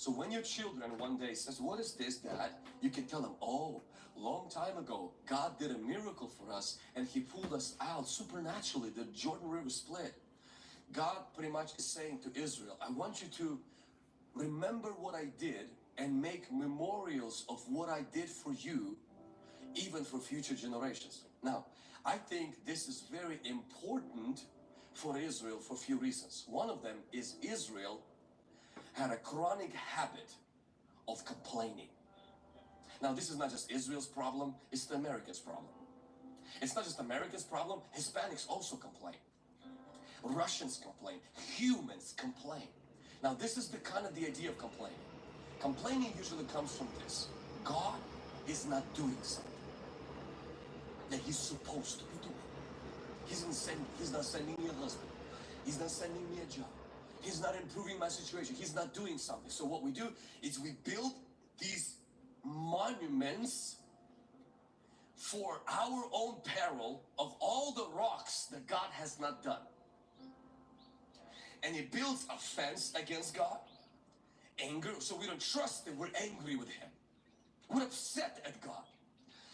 So when your children one day says, what is this, Dad? You can tell them, oh, long time ago, God did a miracle for us and He pulled us out supernaturally. The Jordan River split. God pretty much is saying to Israel, I want you to remember what I did and make memorials of what I did for you, even for future generations. Now, I think this is very important for Israel for a few reasons. One of them is Israel had a chronic habit of complaining. Now, this is not just Israel's problem, it's the Americans' problem. It's not just Americans' problem, Hispanics also complain. Russians complain, humans complain. Now, this is the idea of complaining. Complaining usually comes from this: God is not doing something that He's supposed to be doing. He's not sending me a husband. He's not sending me a job. He's not improving my situation. He's not doing something. So what we do is we build these monuments for our own peril of all the rocks that God has not done. And it builds a fence against God. Anger, so we don't trust Him. We're angry with Him. We're upset at God.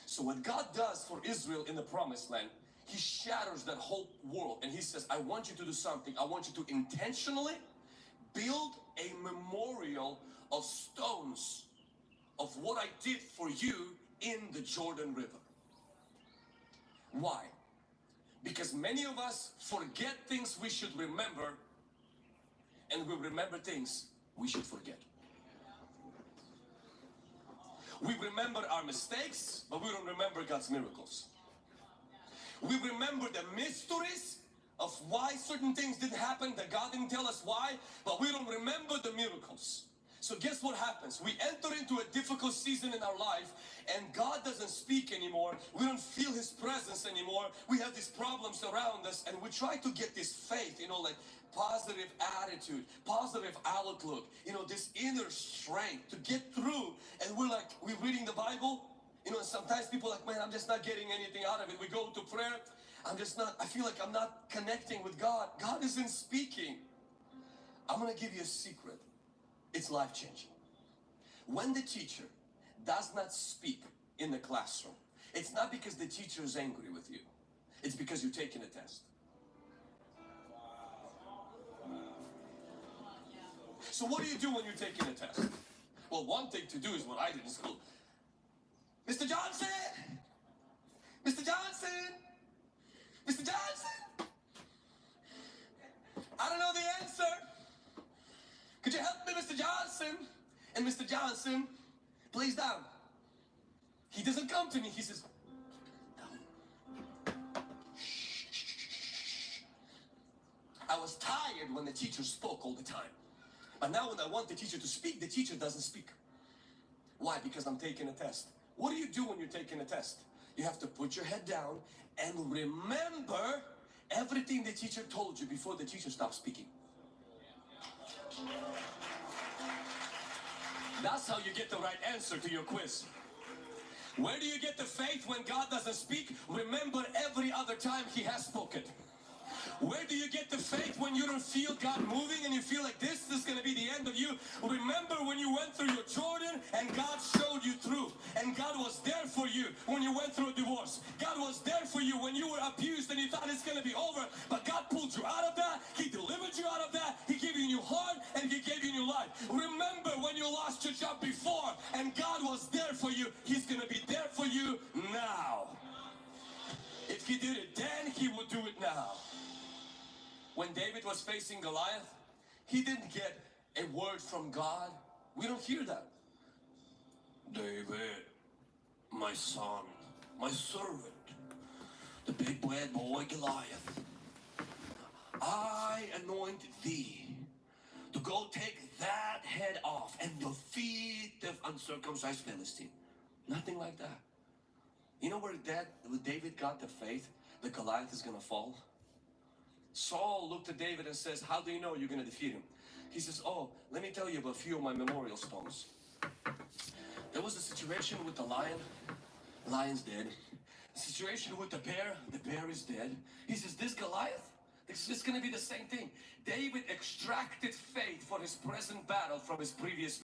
So what God does for Israel in the promised land, He shatters that whole world and He says, I want you to do something. I want you to intentionally build a memorial of stones of what I did for you in the Jordan River. Why? Because many of us forget things we should remember, and we remember things we should forget. We remember our mistakes, but we don't remember God's miracles. We remember the mysteries of why certain things didn't happen, that God didn't tell us why, but we don't remember the miracles. So guess what happens? We enter into a difficult season in our life and God doesn't speak anymore. We don't feel His presence anymore. We have these problems around us and we try to get this faith, like positive attitude, positive outlook, this inner strength to get through. And we're reading the Bible, and sometimes people are like, man, I'm just not getting anything out of it. We go to prayer. I feel like I'm not connecting with God. God isn't speaking. I'm going to give you a secret. It's life-changing. When the teacher does not speak in the classroom, it's not because the teacher is angry with you. It's because you're taking a test. So what do you do when you're taking a test? Well, one thing to do is what I did in school. Mr. Johnson! Mr. Johnson! Mr. Johnson! I don't know the answer. Could you help me, Mr. Johnson? And Mr. Johnson plays down. He doesn't come to me. He says, down. Shh. I was tired when the teacher spoke all the time. But now when I want the teacher to speak, the teacher doesn't speak. Why? Because I'm taking a test. What do you do when you're taking a test? You have to put your head down and remember everything the teacher told you before the teacher stopped speaking. That's how you get the right answer to your quiz. Where do you get the faith when God doesn't speak? Remember every other time He has spoken. Where do you get the faith when you don't feel God moving and you feel like this is going to be the end of you? Remember when you went through your Jordan and God showed you through. And God was there for you when you went through a divorce. God was there for you when you were abused and you thought it's going to be over. But God pulled you out of that. He delivered you out of that. He gave you a new heart and He gave you a new life. Remember when you lost your job before and God was there for you. He's going to be there for you now. If He did it then, He will do it now. When David was facing Goliath, he didn't get a word from God. We don't hear that. David, my son, my servant, the big bad boy Goliath, I anoint thee to go take that head off and defeat the uncircumcised Philistine. Nothing like that. You know where David got the faith that Goliath is going to fall? Saul looked at David and says, how do you know you're going to defeat him? He says, oh, let me tell you about a few of my memorial stones. There was a situation with the lion. The lion's dead. The situation with the bear is dead. He says, this Goliath, this is going to be the same thing. David extracted faith for his present battle from his previous